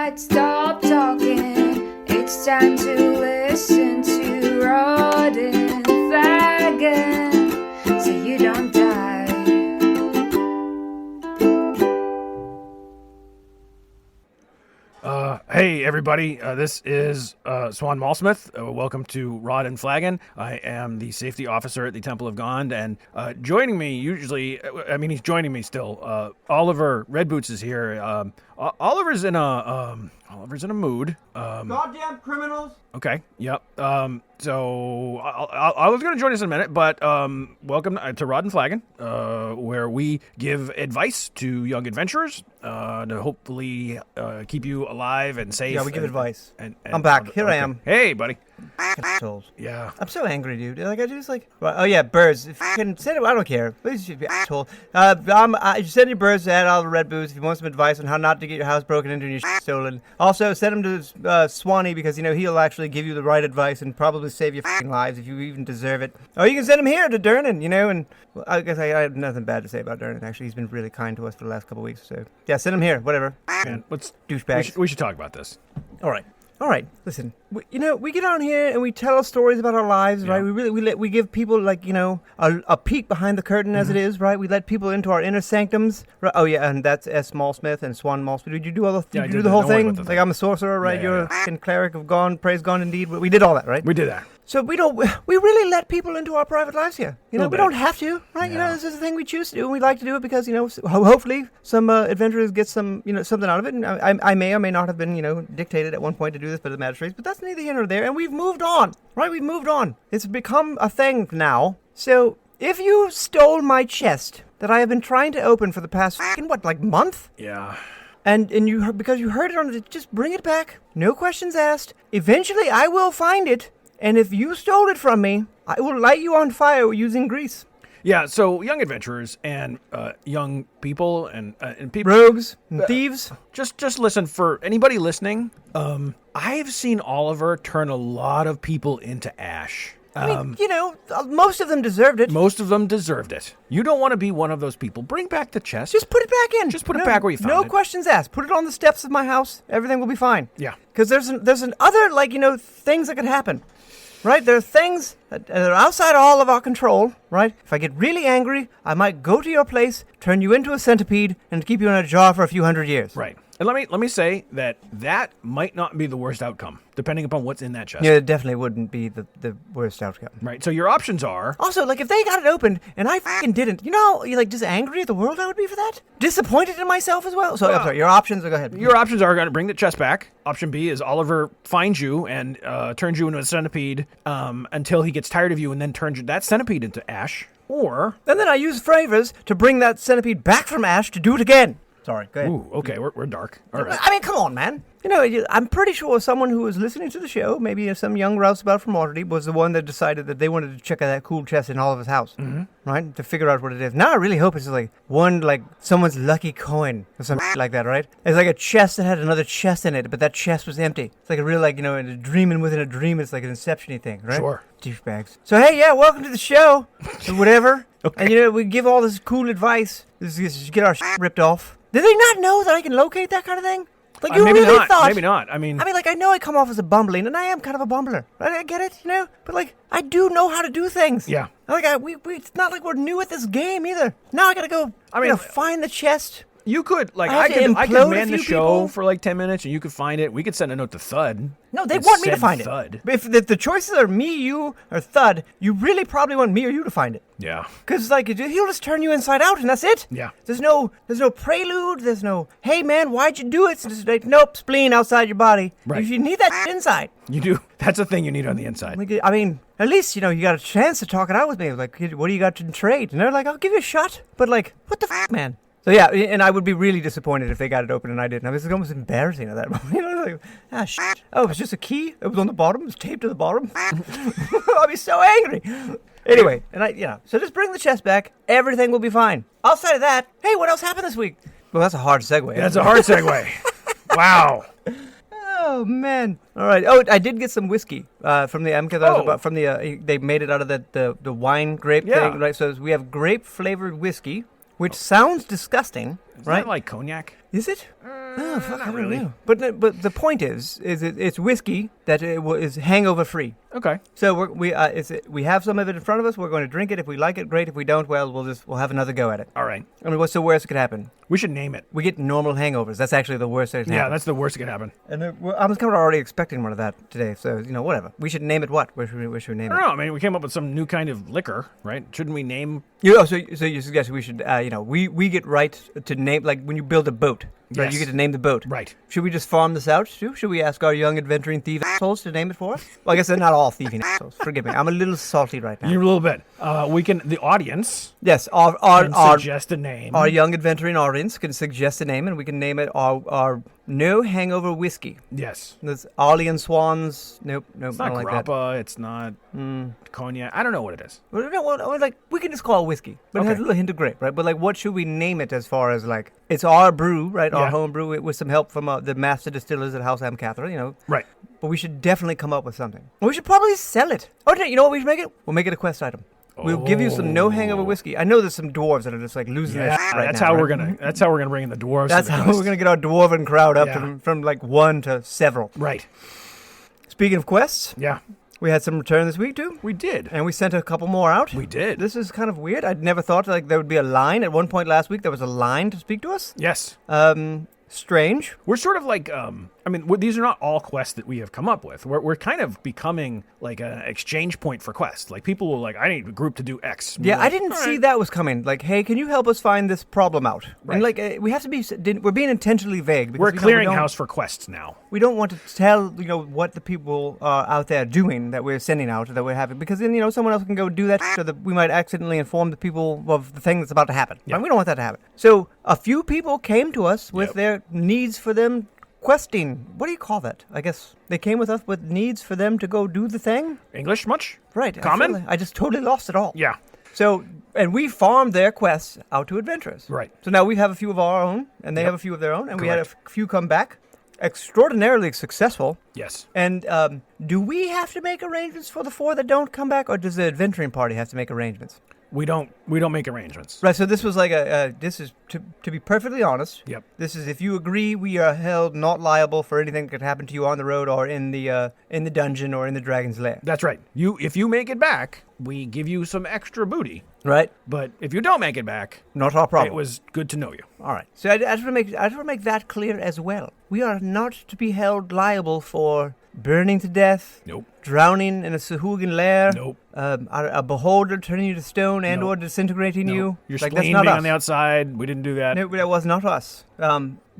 right, stop talking. It's time to listen to Rod and Flagon, so you don't die. Hey everybody, this is Swan Maulsmith. Welcome to Rod and Flagon. I am the safety officer at the Temple of Gond, and joining me usually, he's joining me still. Oliver Redboots is here. Oliver's in a mood. Goddamn criminals! Okay, yep. So I was going to join us in a minute, but welcome to Rod and Flagon, where we give advice to young adventurers to hopefully keep you alive and safe. Yeah, we give advice. And I'm back. Here I am. Hey, buddy. Assholes. Yeah. I'm so angry, dude. Like, I just like... Oh, yeah, birds. If you can send it... I don't care. Please, you asshole. Send your birds to Oliver Redboots if you want some advice on how not to get your house broken into and your shit stolen. Also, send him to Swanee because, he'll actually give you the right advice and probably save your f***ing lives if you even deserve it. Or you can send him here to Durnan, and... Well, I guess I have nothing bad to say about Durnan, actually. He's been really kind to us for the last couple of weeks, so... Yeah, send him here. Whatever. Man, douchebags. We should talk about this. All right. Listen, we get on here and we tell stories about our lives, right? We give people a peek behind the curtain as it is, right? We let people into our inner sanctums. Right? Oh yeah, and that's S. Maulsmith and Swan Maulsmith. Did you do all the the whole thing? Like I'm a sorcerer, right? You're a fucking cleric of Gone, praise Gone indeed. We did all that, right? We did that. So we really let people into our private lives here. We don't have to, right? Yeah. This is the thing we choose to do, and we like to do it because hopefully some adventurers get some something out of it. And I may or may not have been dictated at one point to do this by the magistrates, but that's neither here nor there. And we've moved on, right? We've moved on. It's become a thing now. So if you stole my chest that I have been trying to open for the past month? Yeah. And because you heard it on it, just bring it back. No questions asked. Eventually, I will find it. And if you stole it from me, I will light you on fire using grease. Yeah, so young adventurers and young people and people... Rogues and thieves. Just listen, for anybody listening, I've seen Oliver turn a lot of people into ash. Most of them deserved it. Most of them deserved it. You don't want to be one of those people. Bring back the chest. Just put it back in. Just put it back where you found it. No questions asked. Put it on the steps of my house. Everything will be fine. Yeah. Because there's other things that could happen. Right? There are things that are outside all of our control, right? If I get really angry, I might go to your place, turn you into a centipede, and keep you in a jar for a few hundred years. Right. And let me say that might not be the worst outcome, depending upon what's in that chest. Yeah, it definitely wouldn't be the worst outcome. Right. So your options are... Also, if they got it opened and I fucking didn't, you're just angry at the world I would be for that? Disappointed in myself as well? So, I'm sorry, your options, go ahead. Your options are going to bring the chest back. Option B is Oliver finds you and turns you into a centipede until he gets tired of you and then turns that centipede into ash. Or... And then I use favors to bring that centipede back from ash to do it again. Sorry, go ahead. Ooh, okay, we're dark. All right. I mean, come on, man. I'm pretty sure someone who was listening to the show, maybe some young rouseabout from Waterdeep, was the one that decided that they wanted to check out that cool chest in Oliver's house, right? To figure out what it is. Now I really hope it's someone's lucky coin or something like that, right? It's like a chest that had another chest in it, but that chest was empty. It's like a real, a dreaming within a dream. It's like an Inception-y thing, right? Sure. Douchebags. So, hey, yeah, welcome to the show, or whatever. Okay. And, we give all this cool advice. This is get our shit ripped off. Did they not know that I can locate that kind of thing? You maybe really not. thought... Maybe not. I know I come off as a bumbling, and I am kind of a bumbler. Right? I get it, But, I do know how to do things. Yeah. It's not like we're new at this game, either. Now I gotta go, find the chest. You could, I could man the show for 10 minutes, and you could find it. We could send a note to Thud. No, they want me to find Thud. If the choices are me, you, or Thud, you really probably want me or you to find it. Yeah. Because, he'll just turn you inside out, and that's it. Yeah. There's no prelude. There's no, hey, man, why'd you do it? It's just nope, spleen outside your body. Right. You need that inside. You do. That's a thing you need on the inside. At least, you got a chance to talk it out with me. What do you got to trade? And they're like, I'll give you a shot. But, what the f***, man? So, yeah, and I would be really disappointed if they got it open and I didn't. It's almost embarrassing at that moment. Shit. Oh, it was just a key? It was on the bottom? It was taped to the bottom? I'd be so angry. Anyway, so just bring the chest back. Everything will be fine. Outside of that, hey, what else happened this week? Well, that's a hard segue. That's a hard segue. Wow. Oh, man. All right. Oh, I did get some whiskey from the they made it out of the wine grape thing, right? So we have grape-flavored whiskey, which sounds disgusting, right? Is that like cognac? Is it? Oh, fuck, not I don't really. know. But the point is it's whiskey that is hangover free. Okay. So we have some of it in front of us. We're going to drink it. If we like it, great. If we don't, well, we'll have another go at it. All right. I mean, what's the worst that could happen? We should name it. We get normal hangovers. That's actually the worst that can happen. Yeah, that's the worst that could happen. And I was kind of already expecting one of that today. So whatever. We should name it what? Where should we name I it? don't know. I mean, we came up with some new kind of liquor, right? Shouldn't we name? So you suggest we should we get right to name, like when you build a boat. Right, Yes. you get to name the boat. Right. Should we just farm this out too? Should we ask our young adventuring thief assholes to name it for us? Well, I guess they're not all thieving assholes. Forgive me. I'm a little salty right now. You're a little bit. The audience Yes, can suggest a name. our young adventuring audience can suggest a name, and we can name it our no hangover whiskey. Yes. There's Ollie and Swans. Nope, It's I not don't like that. grappa. It's not cognac. I don't know what it is. Well, we can just call it whiskey, but it has Okay. a little hint of grape, right? But like, what should we name it as far as like, it's our brew, right? Our Yeah. home brew with some help from the master distillers at House Amcathra, Right. But we should definitely come up with something. We should probably sell it. Oh, you know what we should make it? We'll make it a quest item. We'll give you some no hangover whiskey. I know there's some dwarves that are just like losing their shit right that's now. how right? we're gonna. That's how we're gonna bring in the dwarves. That's to the how quest. we're gonna get our dwarven crowd up Yeah. from like one to several. Right. Speaking of quests, Yeah. we had some return this week too, We did. and we sent a couple more out. We did. This is kind of weird. I'd never thought like there would be a line. At one point last week, there was a line to speak to us. Yes. Strange. We're sort of like, these are not all quests that we have come up with. We're kind of becoming like an exchange point for quests. Like people will I need a group to do X. And Yeah, we're I like, didn't "All see right." that was coming. Like, hey, can you help us find this problem out? Right. And like, we have to be. We're being intentionally vague. Because We're a we don't- clearinghouse for quests now. We don't want to tell what the people are out there doing that we're sending out, that we're having, because then someone else can go do that, so that we might accidentally inform the people of the thing that's about to happen. Yeah. And we don't want that to happen. So a few people came to us with Yep. their needs for them questing. What do you call that? I guess they came with us with needs for them to go do the thing. English much? Right. Common? I just totally lost it all. Yeah. So, and we farmed their quests out to adventurers. Right. So now we have a few of our own, and they Yep. have a few of their own, and we had a Correct. few come back. Extraordinarily successful. Yes. And do we have to make arrangements for the 4 that don't come back, or does the adventuring party have to make arrangements? We don't make arrangements. Right. So this was like this is to be perfectly honest. Yep. This is if you agree, we are held not liable for anything that could happen to you on the road or in the dungeon or in the dragon's lair. That's right. If you make it back, we give you some extra booty. Right. But if you don't make it back, Not our problem. it was good to know you. All right. So I just want to make that clear as well. We are not to be held liable for burning to death, Nope. drowning in a Sahuagin lair, Nope. a beholder turning you to stone and Nope. or disintegrating No. you. Your Like, spleen that's not being us. on the outside. We didn't do that. No, that was not us.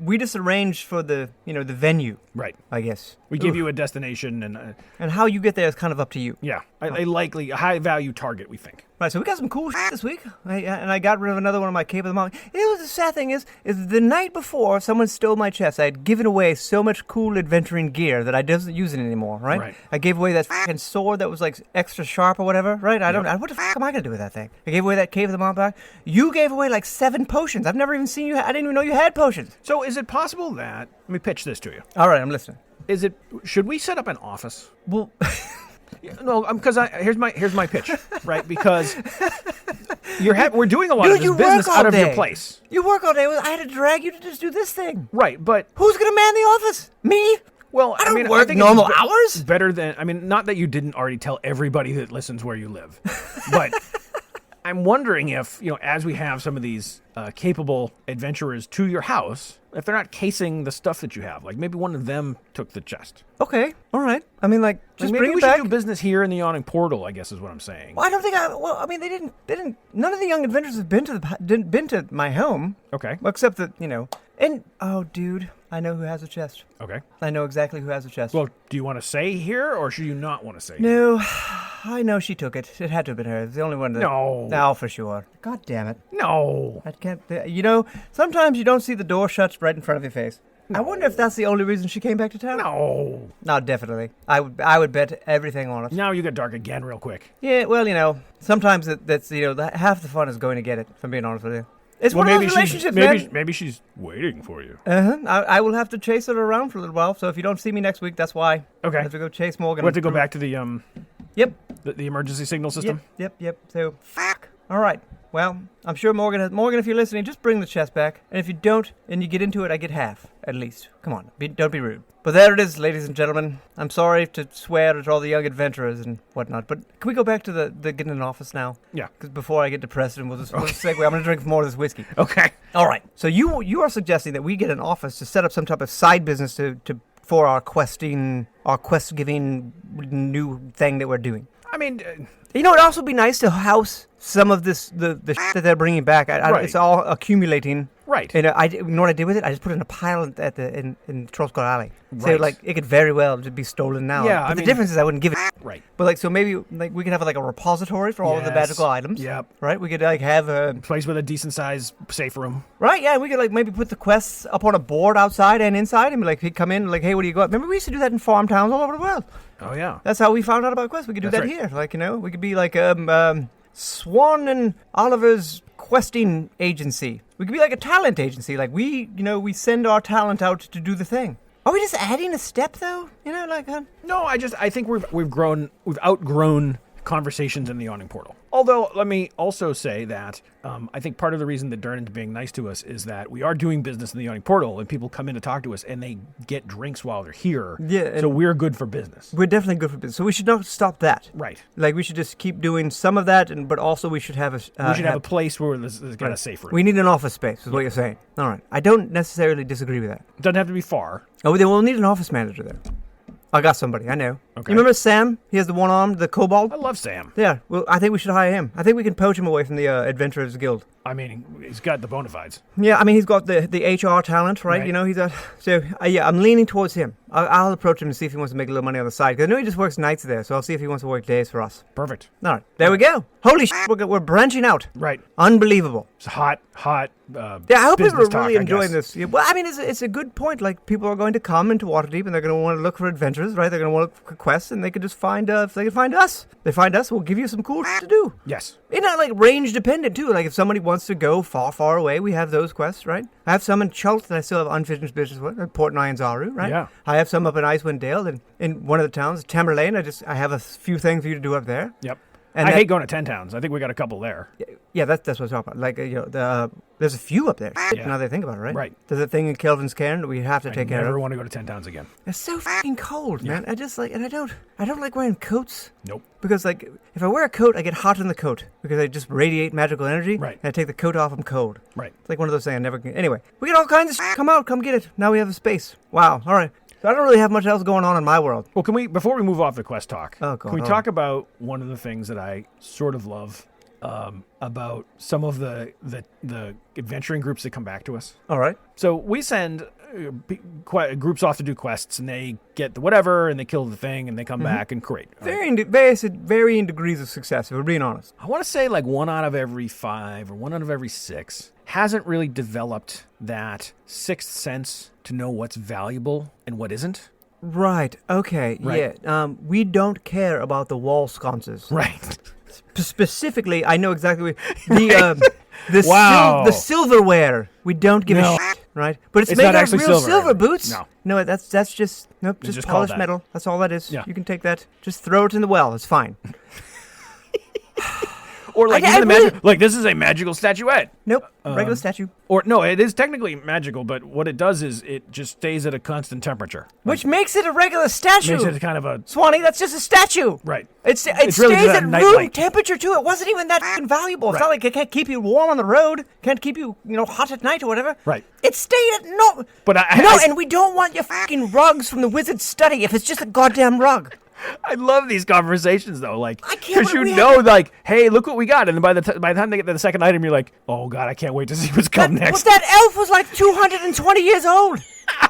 We just arranged for the venue, Right. I guess. We give Oof. you a destination and And how you get there is kind of up to you. yeah, a high value target, we think. Right, so we got some cool shit this week. And I got rid of another one of my Cape of the Mountain. The sad thing is the night before someone stole my chest. I had given away so much cool adventuring gear that I doesn't use it anymore, right? Right. I gave away that fucking sword that was like extra sharp or whatever, right? What the fuck am I going to do with that thing? I gave away that Cave of the Mountain back. You gave away like 7 potions. I've never even seen you. I didn't even know you had potions. So is it possible that, let me pitch this to you. All right, I'm listening. Should we set up an office? Well, No, because here's my pitch, right? Because we're doing a lot dude, of you this business work all out of your day. place. You work all day. I had to drag you to just do this thing. Right, but Who's going to man the office? Me? well, I don't mean, work think normal it's hours. Better than not that you didn't already tell everybody that listens where you live, but I'm wondering if as we have some of these capable adventurers to your house, if they're not casing the stuff that you have, like maybe one of them took the chest. Okay, all right. I mean, like, just Maybe bring we it back. should do business here in the Yawning Portal, I guess is what I'm saying. Well, I don't think they didn't. None of the young adventurers have been to my home, Okay. except that And oh, dude, I know who has a chest. Okay. I know exactly who has a chest. Well, do you want to say here, or should you not want to say? No, I know she took it. It had to have been her. It's the only one that. No. No, for sure. God damn it. No. I can't. Sometimes you don't see the door shut right in front of your face. I wonder if that's the only reason she came back to town. No. No, definitely. I would bet everything on it. Now you got dark again real quick. Yeah, well, sometimes that's half the fun is going to get it. If I'm being honest with you, it's Well, one of maybe those relationships, she's man. maybe she's waiting for you. I will have to chase her around for a little while. So if you don't see me next week, that's why. Okay. I have to go chase Morgan. We have to go back to the Yep. the emergency signal system. Yep. So fuck. All right. Well, I'm sure Morgan, if you're listening, just bring the chest back. And if you don't, and you get into it, I get half, at least. Come on, don't be rude. But there it is, ladies and gentlemen. I'm sorry to swear at all the young adventurers and whatnot, but can we go back to the getting an office now? Yeah. Because before I get depressed, and we'll just segue. I'm going to drink more of this whiskey. Okay. All right. So you are suggesting that we get an office to set up some type of side business for our quest giving new thing that we're doing. I mean, it'd also be nice to house some of the shit that they're bringing back. Right. It's all accumulating. right. And you know what I did with it? I just put it in a pile in Troll's Alley. So Right. it could very well just be stolen now. Yeah, But I the mean- difference is I wouldn't give it. Right. But so maybe we could have a repository for all of the Yes. magical items. Yep. Right. We could have a Place with a decent sized safe room. right. Yeah. We could maybe put the quests up on a board outside and inside, and he'd come in hey, what do you got? Remember we used to do that in farm towns all over the world. Oh yeah. That's how we found out about quests. We could do That's that right. here. We could be Swan and Oliver's questing agency. We could be like a talent agency. We send our talent out to do the thing. Are we just adding a step though? No, I think we've outgrown conversations in the Yawning Portal. Although, let me also say that I think part of the reason that Durnan's being nice to us is that we are doing business in the Yawning Portal, and people come in to talk to us, and they get drinks while they're here. Yeah, So and- we're good for business. We're definitely good for business. So we should not stop that. Right. We should just keep doing some of that, but also we should have a We should have a place where there's got a safe room. We need an office space, is what you're saying. All right. I don't necessarily disagree with that. It doesn't have to be far. Oh, then we'll need an office manager there. I got somebody. I know. Okay. You remember Sam? He has the one-armed, the kobold? I love Sam. Yeah. Well, I think we should hire him. I think we can poach him away from the Adventurers Guild. I mean, he's got the bona fides. Yeah, I mean, he's got the HR talent, right? Right. He's got... So, yeah, I'm leaning towards him. I'll approach him and see if he wants to make a little money on the side. Because I know he just works nights there, so I'll see if he wants to work days for us. Perfect. All right. There we go. Holy shit, we're branching out. Right. Unbelievable. It's hot. Yeah, I hope people business are talk, really I enjoying guess. this. Yeah, well, I mean, it's a good point. People are going to come into Waterdeep, and they're going to want to look for adventures, right? They're going to want to look for quests, and they could just find... if they can find us. They find us, we'll give you some cool shit to do. Yes. It's not range dependent too. If somebody wants to go far, far away, we have those quests, right? I have some in Chult that I still have unfinished business with, Port Nyanzaru, right? Yeah. I have some up in Icewind Dale, and in one of the towns, Tamerlane. I have a few things for you to do up there. Yep. And I hate going to 10 towns. I think we got a couple there. Yeah, that's what I'm talking about. There's a few up there. Yeah. Now that I think about it, right? Right. There's a thing in Kelvin's Cairn that we have to I take care never of. want to go to 10 towns again. It's so fucking cold, man. I just and I don't like wearing coats. Nope. Because if I wear a coat, I get hot in the coat because I just radiate magical energy. Right. And I take the coat off, I'm cold. Right. It's one of those things I never can. Anyway, we get all kinds of shit. Come out, come get it. Now we have a space. Wow. All right. So I don't really have much else going on in my world. Well, before we move off the quest talk, Oh, God, can we all talk about one of the things that I sort of love about some of the adventuring groups that come back to us? All right. So we send groups off to do quests, and they get the whatever, and they kill the thing, and they come back, and great. Varying degrees of success, if we're being honest. I want to say 1 out of every 5 or 1 out of every 6 hasn't really developed that sixth sense to know what's valuable and what isn't. Right. Okay. Right. Yeah. We don't care about the wall sconces. Right. Specifically, I know exactly the Wow. the silverware. We don't give a shit, right? But it's made not out of actually real silver. boots. No. That's just just just called polished that. metal. That's all that is. Yeah. You can take that. Just throw it in the well. It's fine. Or I even the really- magic, this is a magical statuette. Nope. Regular statue. Or no, it is technically magical, but what it does is it just stays at a constant temperature. Which makes it a regular statue. Makes it kind of a Swanee, that's just a statue. right. It It's stays really just at a room nightlight. temperature too. It wasn't even that fucking valuable. It's not like it can't keep you warm on the road, can't keep you, hot at night or whatever. Right. It stayed at no. But and we don't want your fucking rugs from the wizard's study if it's just a goddamn rug. I love these conversations though, I can't because believe we hey, look what we got, and then by the time they get to the second item, you're like, oh god, I can't wait to see what's coming next. That elf was like 220 years old.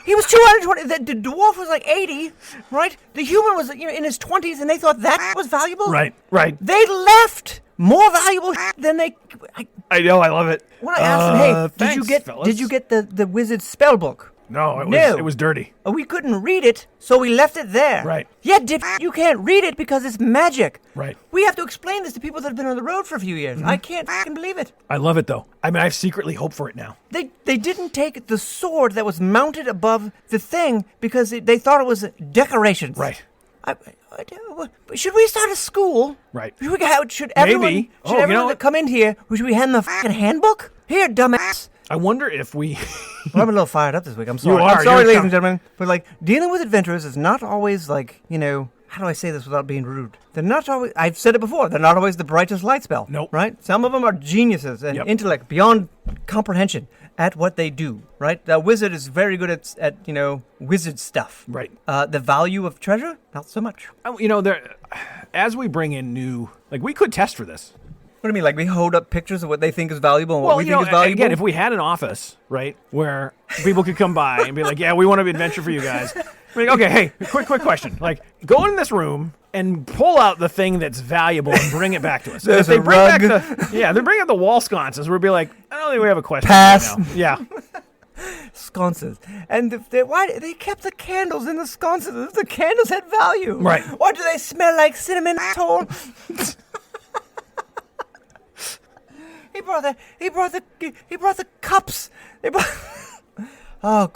He was 220. The dwarf was like 80, right? The human was in his 20s, and they thought that was valuable. Right. They left more valuable than they. I know, I love it. When I asked them, hey, thanks, did you get the wizard's spell book? No, No. it was dirty. We couldn't read it, so we left it there. Right. Yeah, you can't read it because it's magic. Right. We have to explain this to people that have been on the road for a few years. I can't fucking believe it. I love it though. I mean, I secretly hope for it now. They didn't take the sword that was mounted above the thing because they thought it was decorations. Right. should we start a school? Right. Should everyone, Maybe. should everyone that come in here, should we hand them the fucking handbook? Here, dumbass. I wonder if we... Well, I'm a little fired up this week. I'm sorry. You are. I'm sorry, You're ladies and gentlemen. But, like, dealing with adventurers is not always, like, how do I say this without being rude? They're not always, I've said it before, they're not always the brightest light spell. Nope. Right? Some of them are geniuses and intellect beyond comprehension at what they do, right? The wizard is very good at wizard stuff. Right. The value of treasure, not so much. As we bring in new... Like, we could test for this. What do you mean? Like, we hold up pictures of what they think is valuable and what we think is valuable? Again, if we had an office, right, where people could come by and be like, yeah, we want to be adventure for you guys. Like, okay, hey, quick question. Like, go in this room and pull out the thing that's valuable and bring it back to us. There's if they a bring rug. they bring out the wall sconces, we'll be like, I don't think we have a question Pass. right now. Yeah. Sconces. And why they kept the candles in the sconces? If the candles had value. Right. Why do they smell like cinnamon asshole? He brought the cups. Oh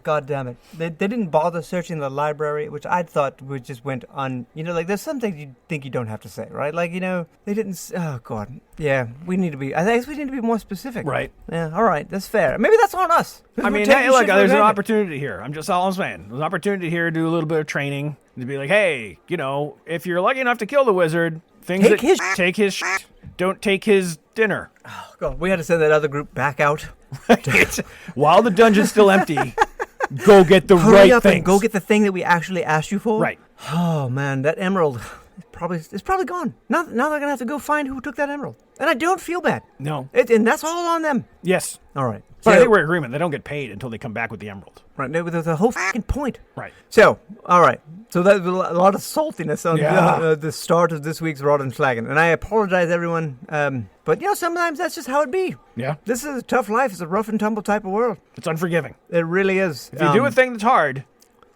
God damn it. They didn't bother searching the library, which I thought would just went on, like there's some things you think you don't have to say, right? Like, they didn't, oh God. Yeah, I guess we need to be more specific. Right. Yeah, all right, that's fair. Maybe that's on us. I mean, hey, look, there's an opportunity here. That's all I'm saying. There's an opportunity here to do a little bit of training. To be like, hey, if you're lucky enough to kill the wizard, take his shit. Don't take his dinner. Oh, God, we had to send that other group back out. While the dungeon's still empty, go get the Hurry right up things. and go get the thing that we actually asked you for. Right. Oh man, that emerald it's probably gone. Now they're gonna have to go find who took that emerald, and I don't feel bad. No. And that's all on them. Yes. All right. But I think we're in agreement. They don't get paid until they come back with the emerald. Right. There's a whole fucking point. Right. So, all right. So there's a lot of saltiness on the start of this week's Rod and Flagon, and I apologize, everyone. But sometimes that's just how it be. Yeah. This is a tough life. It's a rough and tumble type of world. It's unforgiving. It really is. If you do a thing that's hard,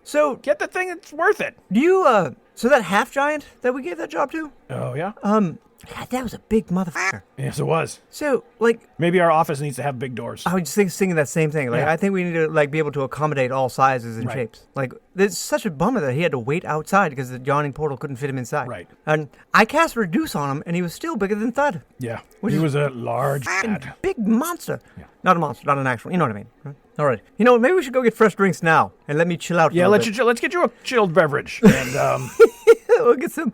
so get the thing that's worth it. Do you so that half giant that we gave that job to? Oh yeah. God, that was a big motherfucker. Yes, it was. So, like... Maybe our office needs to have big doors. I was just thinking that same thing. Like, I think we need to, be able to accommodate all sizes and shapes. Like, it's such a bummer that he had to wait outside because the Yawning Portal couldn't fit him inside. Right. And I cast Reduce on him, and he was still bigger than Thud. Yeah. He was a large cat. Big monster. Yeah. Not a monster, not an actual... You know what I mean? Right? All right. Maybe we should go get fresh drinks now and let me chill out for a bit. Let's get you a chilled beverage. And, we'll get some...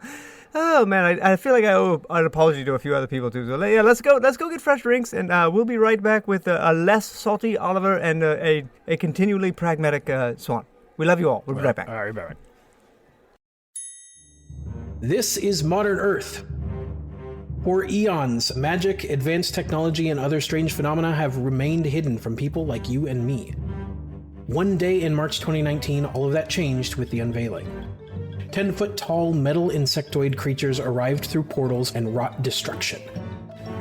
Oh man, I feel like I owe an apology to a few other people too. So yeah, let's go get fresh drinks, and we'll be right back with a less salty Oliver and a continually pragmatic Swan. We love you all. We'll be right back. All right, bye. This is Modern Earth. For eons, magic, advanced technology, and other strange phenomena have remained hidden from people like you and me. One day in March 2019, all of that changed with the unveiling. 10-foot-tall metal insectoid creatures arrived through portals and wrought destruction.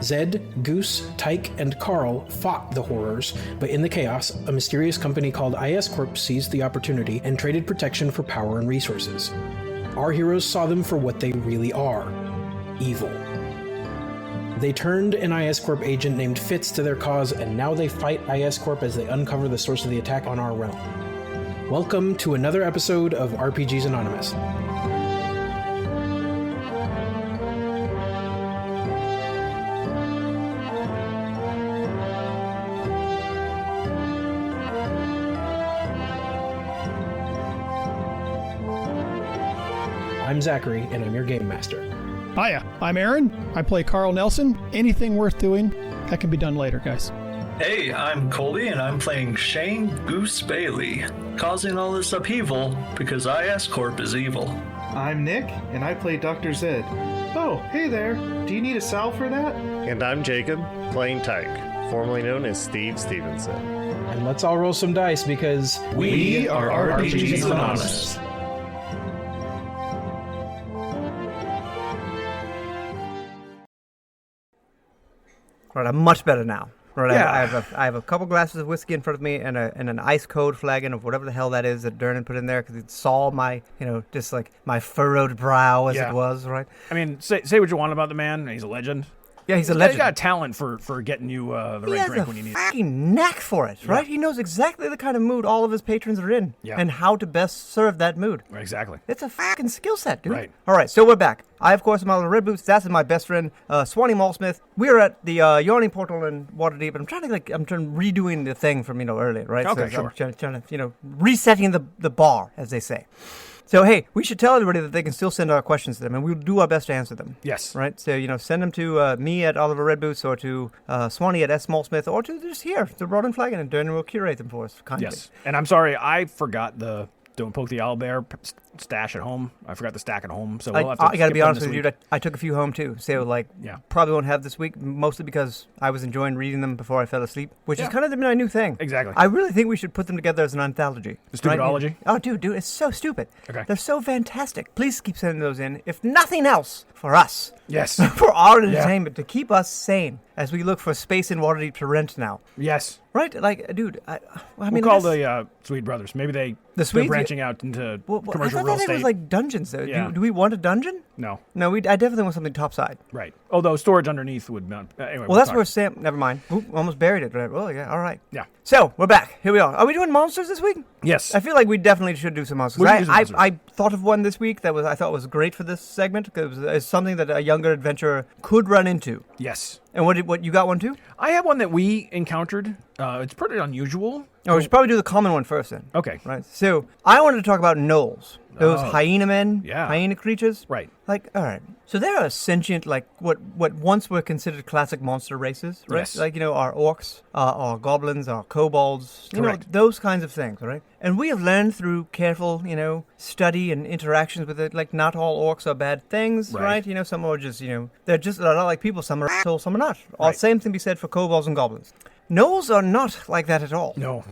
Zed, Goose, Tyke, and Carl fought the horrors, but in the chaos, a mysterious company called IS Corp seized the opportunity and traded protection for power and resources. Our heroes saw them for what they really are: evil. They turned an IS Corp agent named Fitz to their cause, and now they fight IS Corp as they uncover the source of the attack on our realm. Welcome to another episode of RPGs Anonymous. I'm Zachary, and I'm your game master. Hiya, I'm Aaron. I play Carl Nelson. Anything worth doing, that can be done later, guys. Hey, I'm Colby, and I'm playing Shane Goose Bailey, causing all this upheaval because IS Corp is evil. I'm Nick, and I play Dr. Zed. Oh, hey there. Do you need a salve for that? And I'm Jacob, playing Tyke, formerly known as Steve Stevenson. And let's all roll some dice because We are RPGs Anonymous. All right, I'm much better now. Right, Yeah. I have a couple glasses of whiskey in front of me and an ice cold flagon of whatever the hell that is that Dernan put in there because it saw my, just like my furrowed brow as it was, right? I mean, say what you want about the man. He's a legend. Yeah, he's a He's legend. got a talent for getting you the He right has drink a when you need it. fucking knack for it, right? He knows exactly the kind of mood all of his patrons are in Yeah. and how to best serve that mood. Exactly. It's a fucking skill set, dude. Right. All right, so we're back. I, of course, am Oliver Redboots. That's my best friend, Swan Maulsmith. We're at the Yawning Portal in Waterdeep, and I'm trying redoing the thing from, earlier, right? Okay, so sure. I'm trying to, resetting the bar, as they say. So, hey, we should tell everybody that they can still send our questions to them, and we'll do our best to answer them. Yes. Right? So, send them to me at Oliver Redboots or to Swanee at S. Maulsmith or to just here, to Rod and Flagon, and Darren will curate them for us kindly. Yes. And I'm sorry, I forgot the Don't Poke the Owlbear stash at home. I forgot the stack at home, so we'll have to I gotta skip be them honest this with you, week. I took a few home too. So Yeah. probably won't have this week, mostly because I was enjoying reading them before I fell asleep, which is Yeah. kind of my new thing. Exactly. I really think we should put them together as an anthology. The Stupidology? Right? Oh, dude, it's so stupid. Okay. They're so fantastic. Please keep sending those in, if nothing else, for us. Yes. For our entertainment, to keep us sane as we look for space in Waterdeep to rent now. Yes. Right? Like, dude, I We'll mean, call that's- the Swede brothers. Maybe they're Swedes? branching out into well, I commercial thought real that estate. it was like dungeons, though. Yeah. Do we want a dungeon? No. No, I definitely want something topside. Right. Although storage underneath would not. Anyway. Well, that's talk. where Sam. Never mind. Oop, almost buried it. Right. Well, yeah. All right. Yeah. So we're back. Here we are. Are we doing monsters this week? Yes. I feel like we definitely should do some monsters. We should do some monsters. I thought of one this week that I thought was great for this segment because it's something that a younger adventurer could run into. Yes. And what you got one too? I have one that we encountered. It's pretty unusual. Oh, we should probably do the common one first then. Okay. Right. So I wanted to talk about gnolls. Those Oh. hyena men. Yeah. Hyena creatures. Right. Like, all right. So they're a sentient, like what once were considered classic monster races, right? Yes. Like, our orcs, our goblins, our kobolds, Correct. those kinds of things, right? And we have learned through careful, study and interactions with it, like not all orcs are bad things, Right. right? Some are just, they're just a lot like people. Some are assholes, some are not. Right. Same thing be said for kobolds and goblins. Gnolls are not like that at all. No.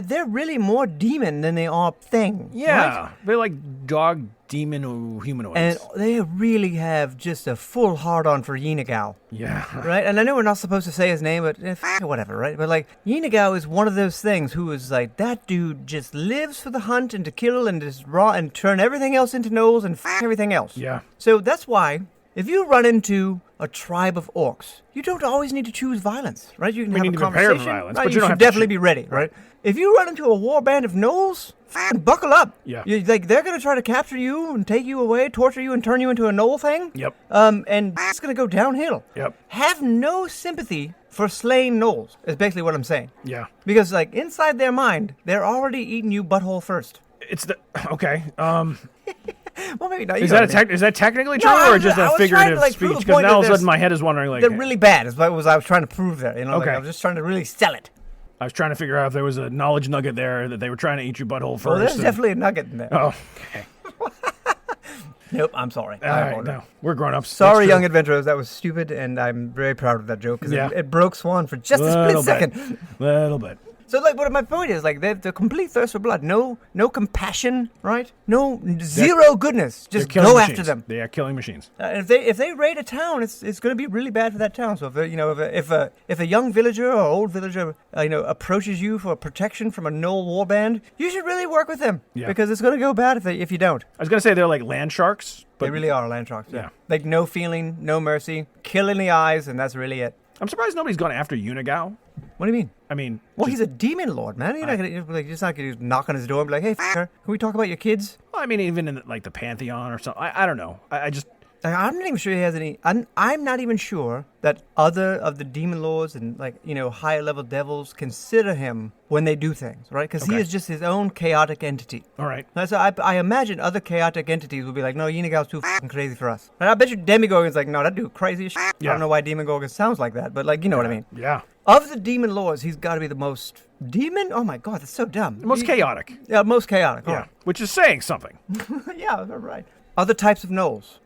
They're really more demon than they are thing. Yeah. Right? They're like dog demon humanoids. And they really have just a full hard-on for Yinagao, yeah. right? And I know we're not supposed to say his name, but whatever, right? But like, Yinagao is one of those things who is like, that dude just lives for the hunt and to kill and just raw and turn everything else into gnolls and everything else. Yeah. So that's why, if you run into a tribe of orcs, you don't always need to choose violence, right? You can have need a to be prepared for conversation, violence, right? but you You don't should have to definitely shoot. be ready, right? If you run into a war band of gnolls, buckle up. Yeah. They're going to try to capture you and take you away, torture you, and turn you into a gnoll thing. Yep. And it's going to go downhill. Yep. Have no sympathy for slaying gnolls, is basically what I'm saying. Yeah. Because, like, inside their mind, they're already eating you butthole first. It's the okay. Well, maybe not. Is that technically true, I or was- just I a was trying to, figurative like, prove speech? the Because point now that all of a sudden there's- my head is wondering like They're really bad, is what I was trying to prove there. Like, Okay. I was just trying to really sell it. I was trying to figure out if there was a knowledge nugget there that they were trying to eat your butthole first. Well, there's and- definitely a nugget in there. Oh, okay. Nope, I'm sorry. All right, no, we're grown ups. Sorry, young adventurers. That was stupid, and I'm very proud of that joke because Yeah. it broke Swan for just a split Little second. bit. Little bit. So, like, what my point is, like, the complete thirst for blood. No compassion, right? No, zero goodness. They're Just killing go machines. after them. They are killing machines. And if they raid a town, it's going to be really bad for that town. So if a young villager or old villager approaches you for protection from a gnoll warband, you should really work with them Yeah. because it's going to go bad if you don't. I was gonna say they're like land sharks, but They really are land sharks. Yeah. Like no feeling, no mercy, kill in the eyes, and that's really it. I'm surprised nobody's gone after Unigao. What do you mean? I mean, Well, just- he's a demon lord, man. You're not gonna knock on his door and be like, "Hey, f***er, can we talk about your kids?" I mean, even in like the Pantheon or something. I don't know. I just I'm not even sure he has any. I'm not even sure that other of the demon lords and higher level devils consider him when they do things, right? Because he Okay. is just his own chaotic entity. all right. So I imagine other chaotic entities will be like, no, Yinigao's too fucking crazy for us. And I bet you Demigorgon's like, no, that dude crazy as shit. I Yeah. don't know why Demogorgon sounds like that, but like, you know what I mean. Yeah, Of the demon lords, he's got to be the most demon. Oh my god, that's so dumb. the most chaotic. Yeah, most chaotic. Yeah, All which is saying something. right. Yeah, right. Other types of gnolls.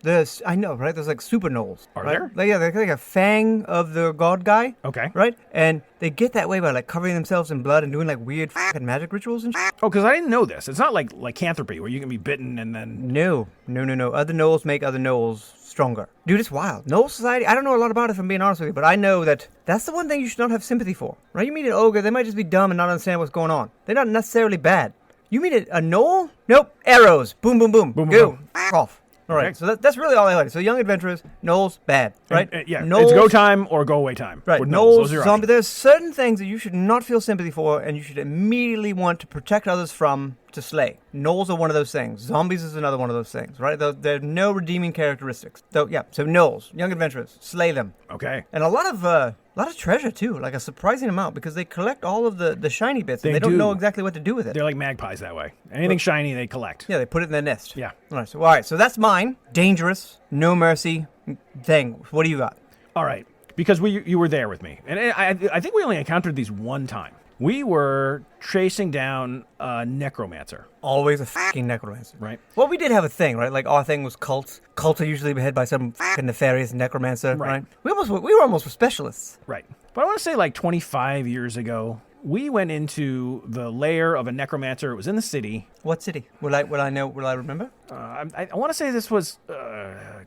I know, right? There's like super gnolls. Are right? there? They're like a fang of the god guy. Okay. Right? And they get that way by like covering themselves in blood and doing like weird fucking magic rituals and shit. Oh, because I didn't know this. It's not like lycanthropy where you can be bitten and then. No. Other gnolls make other gnolls stronger. Dude, it's wild. Gnoll society, I don't know a lot about it if I'm being honest with you, but I know that that's the one thing you should not have sympathy for. Right? You meet an ogre, they might just be dumb and not understand what's going on. They're not necessarily bad. You meet a gnoll? Nope. Arrows. Boom, boom, boom. Boom, boom, Go. boom. F*** off. All right, Okay. so that's really all I had. So young adventurers, Gnolls, bad, right? Yeah, Gnolls, it's go time or go away time. Right, with Gnolls, Those are your zombie. options. There's certain things that you should not feel sympathy for, and you should immediately want to protect others from to slay. Gnolls are one of those things. Zombies is another one of those things, right? There are no redeeming characteristics. So Gnolls, young adventurers, slay them. Okay. And a lot of treasure too, like a surprising amount, because they collect all of the shiny bits, They and they don't do. know exactly what to do with it. They're like magpies that way. Anything shiny, they collect. Yeah, they put it in their nest. Yeah. All right, so that's mine. Dangerous, no mercy thing. What do you got? All right. Because you were there with me. And I think we only encountered these one time. We were chasing down a necromancer. Always a fucking necromancer. Right. Well, we did have a thing, right? Like, our thing was cults. Cults are usually head by some fucking nefarious necromancer, right? We were almost specialists. Right. But I want to say like 25 years ago, we went into the lair of a necromancer. It was in the city. What city? Will I know? Will I remember? I want to say this was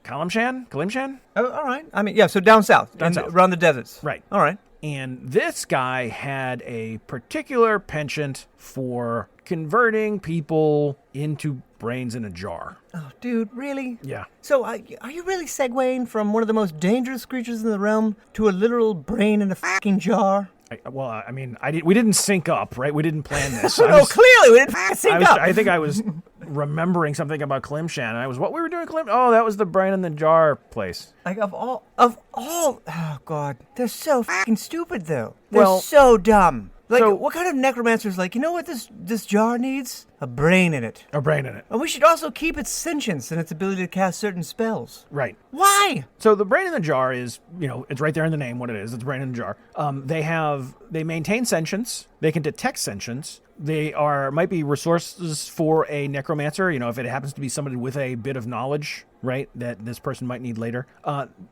Kalimshan? Oh, all right. I mean, yeah, so down south. South. Around the deserts. Right. All right. And this guy had a particular penchant for converting people into brains in a jar. Oh, dude, really? Yeah. So, are you really segueing from one of the most dangerous creatures in the realm to a literal brain in a fucking jar? We didn't sync up, right? We didn't plan this. No, clearly we didn't fucking sync up. I think I was remembering something about Kalimshan, and what we were doing, Oh, that was the brain in the jar place. Like, of all, oh, God. They're so fucking stupid, though. They're Well- so dumb. Like, So- what kind of necromancer is like, you know what this jar needs? A brain in it. A brain in it. And we should also keep its sentience and its ability to cast certain spells. Right. Why? So the brain in the jar is, it's right there in the name what it is. It's brain in the jar. They maintain sentience. They can detect sentience. They might be resources for a necromancer, if it happens to be somebody with a bit of knowledge, right, that this person might need later.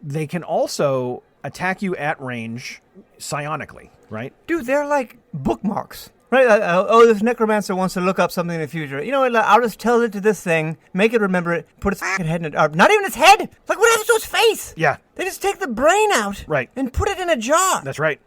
They can also attack you at range psionically, right? Dude, they're like bookmarks. Right? This necromancer wants to look up something in the future. You know what? I'll just tell it to this thing, make it remember it, put its fucking head in it. Not even its head! Like, what happens to its face? Yeah. They just take the brain out. Right. And put it in a jar. That's right.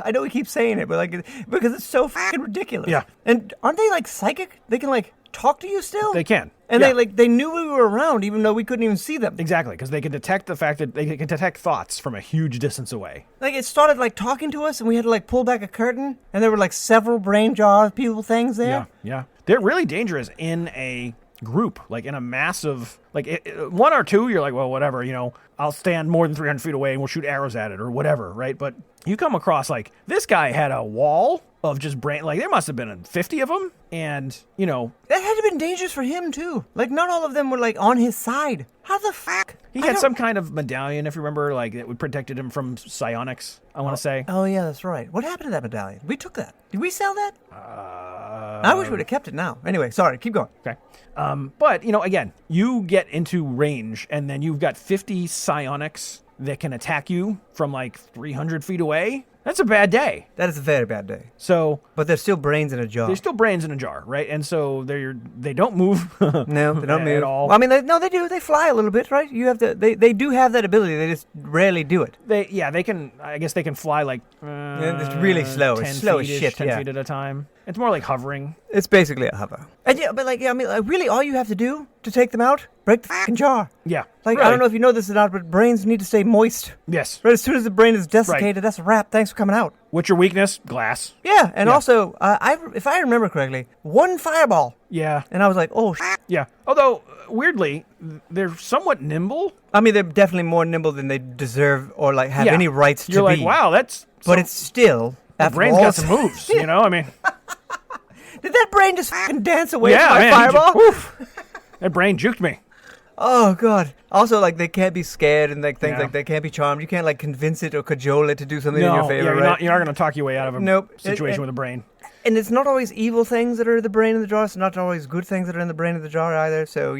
I know we keep saying it, but because it's so fucking ridiculous. Yeah. And aren't they psychic? They can talk to you still? They can. And Yeah. they knew we were around even though we couldn't even see them. Exactly, because they can detect the fact that they can detect thoughts from a huge distance away. It started talking to us and we had to pull back a curtain and there were several brain jar people things there. Yeah. They're really dangerous in a group, in a massive, one or two, you're like, well, whatever, I'll stand more than 300 feet away and we'll shoot arrows at it or whatever, right? But you come across, this guy had a wall of just brain, there must have been 50 of them, and, That had to have been dangerous for him too. Not all of them were on his side. How the fuck? he had some kind of medallion, if you remember, that protected him from psionics, I want to say. Oh yeah, that's right. What happened to that medallion? We took that. Did we sell that? I wish we'd have kept it now. Anyway, sorry, keep going. Okay. But, again, you get into range, and then you've got 50 psionics that can attack you from 300 feet away. That's a bad day. That is a very bad day. So But there's still brains in a jar. there's still brains in a jar, right? And so they don't move. No, they don't move at all. Well, I mean, they do. They fly a little bit, right? You have to. They do have that ability. They just rarely do it. They can. I guess they can fly It's really slow. 10 It's slow as feet-ish, shit. 10 Yeah. feet at a time. It's more like hovering. It's basically a hover. And really, all you have to do to take them out, break the fucking jar. Yeah. I really. don't know if you know this or not, but brains need to stay moist. Yes. Right, as soon as the brain is desiccated, that's a wrap. Thanks for coming out. What's your weakness? Glass. Yeah, and Yeah. also, if I remember correctly, one fireball, Yeah. and I was like, oh, shit. Yeah. Although, weirdly, they're somewhat nimble. I mean, they're definitely more nimble than they deserve or have Yeah. any rights You're to like, be. wow, that's... But it's still... The after brain's all got some moves, I mean... Did that brain just fucking dance away Yeah, from my man, fireball? that brain juked me. Oh, God. Also, they can't be scared and things Yeah. they can't be charmed. You can't convince it or cajole it to do something in your favor, you're right? not going to talk your way out of a Nope. situation with a brain. And it's not always evil things that are in the brain of the jar. It's not always good things that are in the brain of the jar either. So,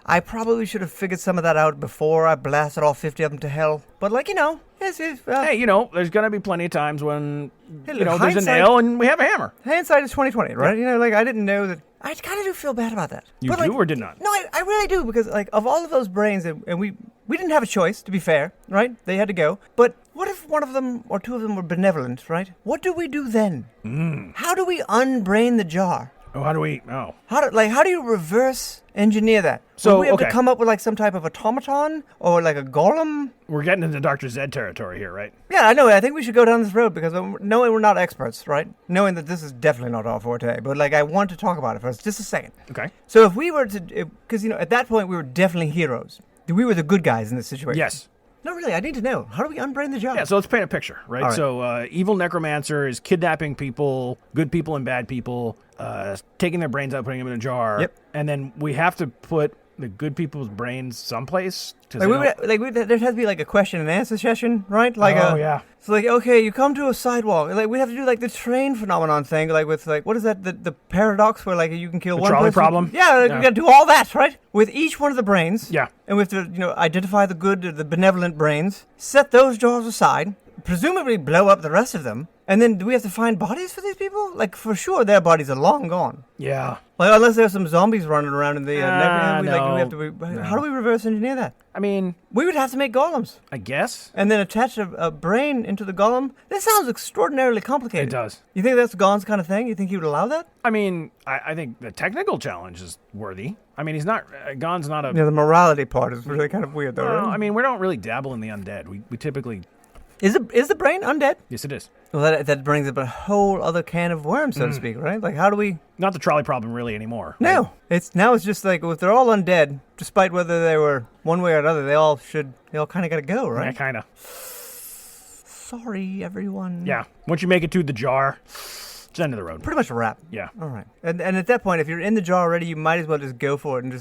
I probably should have figured some of that out before I blasted all 50 of them to hell. But, it's Hey, there's going to be plenty of times when, Hey, there's a hindsight- nail and we have a hammer. hindsight is 20/20, right? I didn't know that. I kind of do feel bad about that. You But, do or did not? No, I really do, because of all of those brains, and we didn't have a choice, to be fair, right? They had to go. But what if one of them or two of them were benevolent, right? What do we do then? How do we unbrain the jar? Oh, how do we? Oh. How do you reverse engineer that? So, Would we have to okay. come up with like some type of automaton or like a golem? We're getting into Dr. Zed territory here, right? Yeah, I know. I think we should go down this road because knowing we're not experts, right? Knowing that this is definitely not our forte, but like I want to talk about it first, just a second. Okay. So if we were to, because at that point we were definitely heroes. We were the good guys in this situation. Yes. No, really, I need to know. How do we unbrain the job? Yeah, so let's paint a picture, right? All right. So evil necromancer is kidnapping people, good people and bad people, taking their brains out, putting them in a jar. Yep. And then we have to put the good people's brains someplace. There has to be like a question and answer session, right? Like yeah. So like, okay, you come to a sidewalk. Like we have to do like the train phenomenon thing, like with like what is that? The paradox where like you can kill The one trolley person. problem? Yeah, like, Yeah. we got to do all that, right? With each one of the brains. Yeah. And we have to identify the good, the benevolent brains, set those jars aside, presumably blow up the rest of them, and then do we have to find bodies for these people? Like for sure, their bodies are long gone. Yeah. Like unless there's some zombies running around in the neighborhood, no. how do we reverse engineer that? I mean, We would have to make golems. I guess. And then attach a brain into the golem. This sounds extraordinarily complicated. It does. You think that's Gon's kind of thing? You think he would allow that? I mean, I think the technical challenge is worthy. I mean, he's not, Gon's not a... Yeah, the morality part is really kind of weird, though. Well, right? I mean, we don't really dabble in the undead. We typically... Is the brain undead? Yes, it is. Well, that brings up a whole other can of worms, so to speak, right? Like, how do we... Not the trolley problem really anymore. No. right? It's just like, if they're all undead, despite whether they were one way or another, they all kind of got to go, Yeah, right? kind of. Sorry, everyone. Yeah. Once you make it to the jar, it's the end of the road. Pretty much a wrap. Yeah. All right. And at that point, if you're in the jar already, you might as well just go for it and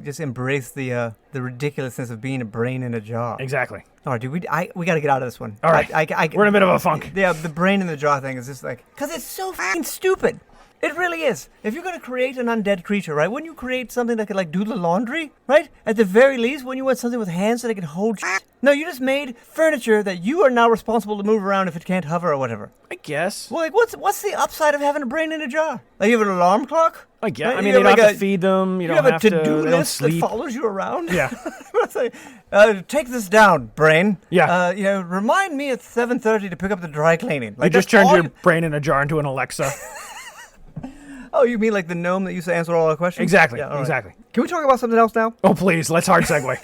just embrace the ridiculously of being a brain in a jar. Exactly. All right, dude. We got to get out of this one. All right. We're in a bit of a funk. Yeah, the brain in the jar thing is just like, because it's so fucking stupid. It really is. If you're going to create an undead creature, right, wouldn't you create something that could, like, do the laundry, right? At the very least, wouldn't you want something with hands so they can hold shit? No, you just made furniture that you are now responsible to move around if it can't hover or whatever. I guess. Well, like, what's the upside of having a brain in a jar? Like, you have an alarm clock? I guess. Right? I mean, You you don't have have like to feed them. You don't have have a to. to-do They don't list that sleep. follows you around? Yeah. It's like, take this down, brain. Yeah. Remind me at 7:30 to pick up the dry cleaning. You Like, just that's turned all your brain in a jar into an Alexa. Oh, you mean like the gnome that used to answer all our questions? Exactly. Yeah, all right. Exactly. Can we talk about something else now? Oh, please. Let's hard segue.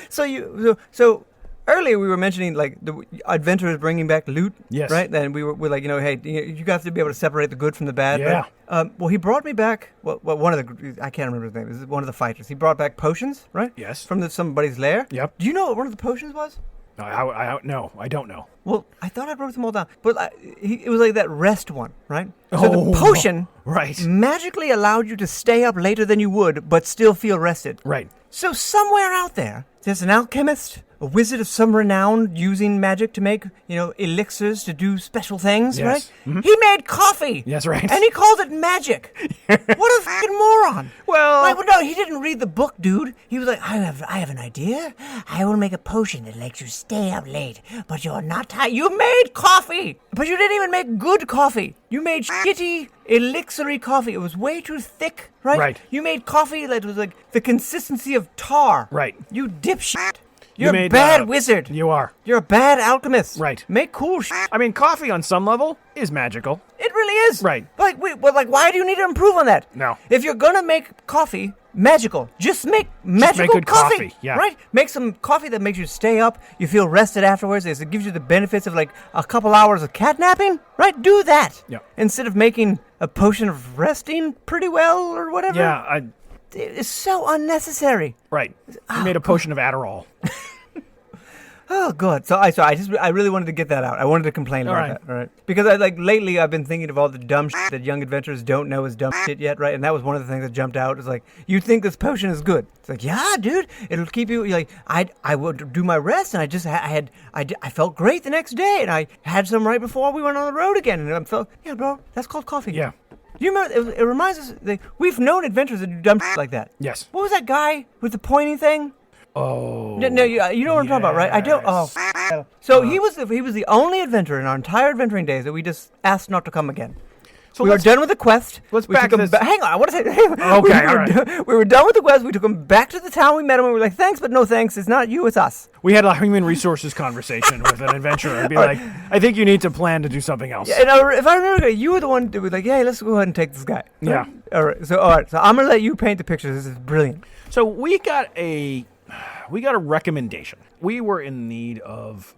So earlier we were mentioning like the adventurers bringing back loot. Yes. Right. Then we're like, hey, you got to be able to separate the good from the bad. Yeah. Right? Well, he brought me back. Well, one of the I can't remember his name. This is one of the fighters. He brought back potions. Right. Yes. From somebody's lair. Yep. Do you know what one of the potions was? No, I don't know. Well, I thought I wrote them all down, but it was like that rest one, right? So the potion right. magically allowed you to stay up later than you would, but still feel rested. Right. So somewhere out there's an alchemist, a wizard of some renown using magic to make, elixirs to do special things, Yes. right? Mm-hmm. He made coffee. Yes, right. And he called it magic. What a fucking moron. Well- no, he didn't read the book, dude. He was like, I have an idea. I will make a potion that lets you stay up late, but you're not tired. You made coffee, but you didn't even make good coffee. You made shitty, elixiry coffee. It was way too thick, right? Right. You made coffee that was like the consistency of tar. Right. You dipshit. You You're made, a bad wizard. You are. You're a bad alchemist. Right. Make cool shit. I mean, coffee on some level is magical. It really is. Right. Like, why do you need to improve on that? No. If you're gonna make coffee magical, just make magical good coffee, yeah. Right? Make some coffee that makes you stay up. You feel rested afterwards. It gives you the benefits of like a couple hours of catnapping. Right? Do that. Yeah. Instead of making a potion of resting pretty well or whatever. Yeah, It's so unnecessary. right. You made a potion of Adderall. Oh god! So I really wanted to get that out. I wanted to complain about that, all right? Because lately I've been thinking of all the dumb shit that young adventurers don't know is dumb shit yet, right? And that was one of the things that jumped out. It's like, you think this potion is good? It's like, yeah, dude, it'll keep you like. I would do my rest, and I felt great the next day, and I had some right before we went on the road again, and I felt, yeah, bro, that's called coffee. Yeah. You remember? It reminds us that we've known adventurers that do dumb shit like that. Yes. What was that guy with the pointing thing? Oh. No, you know what I'm talking about, right? I don't. Oh, so he was the only adventurer in our entire adventuring days that we just asked not to come again. So we were done with the quest. let's we back took him this- hang on, I want to say. Okay, all right. We were done with the quest. We took him back to the town. We met him. And we were like, thanks, but no thanks. It's not you. It's us. We had a human resources conversation with an adventurer and be like, I think you need to plan to do something else. And if I remember, you were the one that was like, yeah, let's go ahead and take this guy. Yeah. All right. So I'm gonna let you paint the pictures. This is brilliant. So we got a recommendation. We were in need of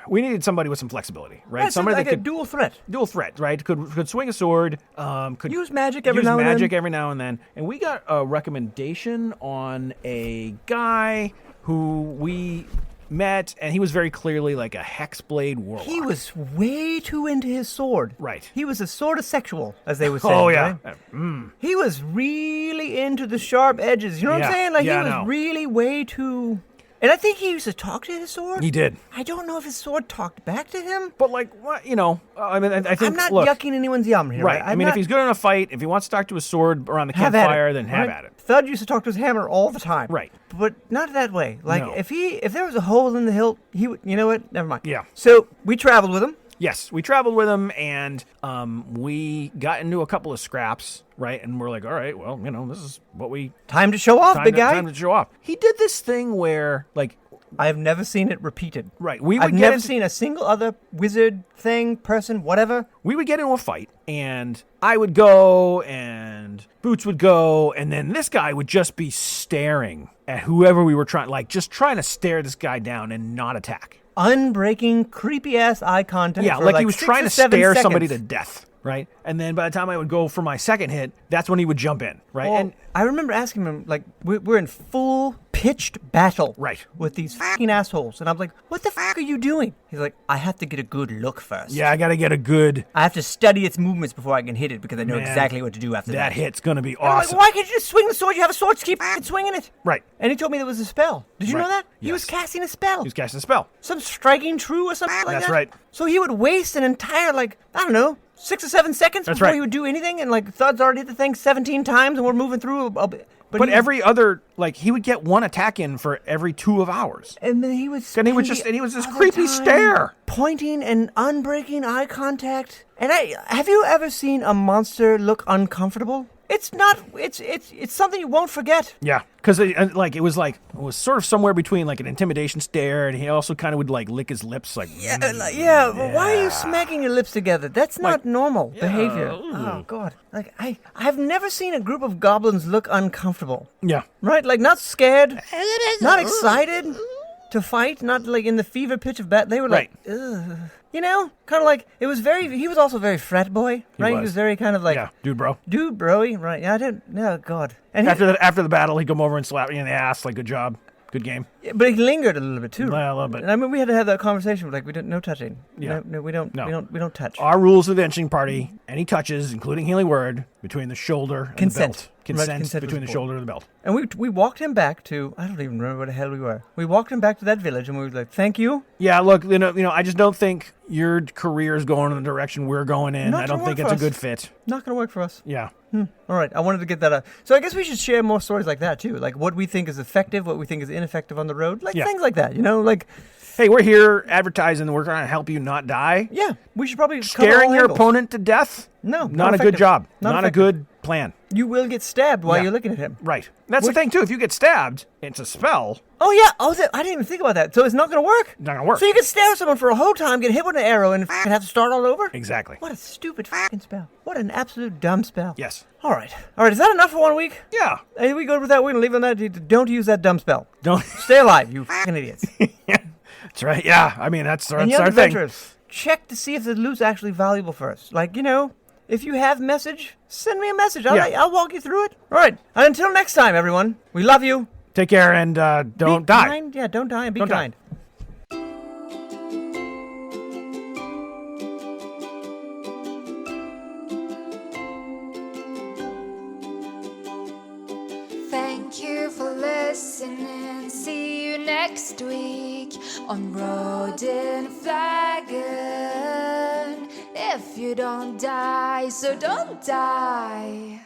we needed somebody with some flexibility, right? Yeah, Somebody like that a could dual threat. right? Could swing a sword, could Use magic every use now and magic then. every now and then. And we got a recommendation on a guy who we met, and he was very clearly like a hexblade warlock. He was way too into his sword. Right. He was a swordasexual, as they would say. Oh yeah. Right? He was really into the sharp edges. You know what Yeah. I'm saying? Like Yeah, he I was know. really way too. And I think he used to talk to his sword. He did. I don't know if his sword talked back to him. But like, what, you know, I mean, I think I'm not look, yucking anyone's yum here. right. I'm I mean, not, if he's good in a fight, if he wants to talk to his sword around the have at campfire, it, then have right? at it. Thud used to talk to his hammer all the time. Right. But not that way. Like No. if there was a hole in the hilt, he would. You know what? Never mind. Yeah. So we traveled with him. Yes, we traveled with him, and we got into a couple of scraps, right? And we're like, all right, well, you know, this is what we Time to show off, big guy. time to show off. He did this thing where, like, I have never seen it repeated. right, we I've would get never into, seen a single other wizard thing, person, whatever. we would get into a fight, and I would go, and Boots would go, and then this guy would just be staring at whoever we were just trying to stare this guy down and not attack. Unbreaking, creepy ass eye contact. Yeah, for like he was 6 trying or to 7 stare seconds. somebody to death, right? And then by the time I would go for my second hit, that's when he would jump in, right? Well, And I remember asking him, like, we're in full pitched battle, Right. with these fucking assholes, and I'm like, what the fuck are you doing? He's like, I have to get a good look first. yeah, I got to get a good. I have to study its movements before I can hit it because I know Man, exactly what to do after that. That hit's gonna be And I'm awesome. like, why can't you just swing the sword? You have a sword, just keep fucking swinging it. Right. And he told me there was a spell. Did you Right. know that? He Yes. was casting a spell. He was casting a spell. Some striking true or something like That's that. right. So he would waste an entire, like, I don't know, 6 or 7 seconds That's before right. he would do anything, and like Thud's already hit the thing 17 times, and we're moving through. But he- every other, like, he would get one attack in for every 2 of ours. and then he would, And he would spend just- the and he was this other creepy time stare. pointing and unbreaking eye contact. And have you ever seen a monster look uncomfortable? It's not. It's something you won't forget. Yeah, because it was sort of somewhere between like an intimidation stare, and he also kind of would like lick his lips, like Yeah, but why are you smacking your lips together? That's not normal behavior. ooh. Oh God! Like I've never seen a group of goblins look uncomfortable. yeah, Right? Like not scared, not excited to fight, not like in the fever pitch of battle. They were like, ugh. You know, kind of like it was very. He was also very frat boy, right? He was. was very kind of like, yeah, dude, bro. dude, broy, right? Yeah, I didn't. No, God. And After the battle, he'd come over and slap you in the ass, like, good job, good game. but he lingered a little bit too. Yeah, a little bit. And I mean, we had to have that conversation. Like, we didn't, no touching. Yeah. No, we don't. No. We don't touch. Our rules of the benching party: any touches, including healing word, between the shoulder and Consent. the belt. Right, Consent consent between was the shoulder and the belt. And we walked him back to, I don't even remember where the hell we were. We walked him back to that village, and we were like, thank you. Yeah, look, you know, I just don't think your career is going in the direction we're going in. Not I don't gonna think work it's for a good us. fit. Not going to work for us. Yeah. All right, I wanted to get that out. So I guess we should share more stories like that, too. Like what we think is effective, what we think is ineffective on the road. Like Yeah. things like that, you know? Like, Hey, we're here advertising. We're trying to help you not die. yeah, we should probably cover Scaring all your angles. opponent to death? No, Not a good effective. job. Not Not a effective. good plan. You will get stabbed while Yeah. you're looking at him. Right. That's the thing, too. If you get stabbed, it's a spell. Oh, yeah. Oh, I didn't even think about that. So it's not going to work? Not gonna work. So you can stare at someone for a whole time, get hit with an arrow, and have to start all over? Exactly. What a stupid fucking spell. What an absolute dumb spell. Yes. All right. Is that enough for 1 week? Yeah. Hey, we good with that? We're going to leave on that. Don't use that dumb spell. Don't. Stay alive, you fucking idiots. That's right. Yeah. I mean, that's And our young thing. adventurers, check to see if the loot's actually valuable for us. Like, you know, if you have message, send me a message. I'll walk you through it. All right. And until next time, everyone, we love you. Take care and don't Be die. kind. Yeah, don't die and be Don't die. kind. Thank you for listening. See you next week on Road and Flagon. If you don't die, so don't die.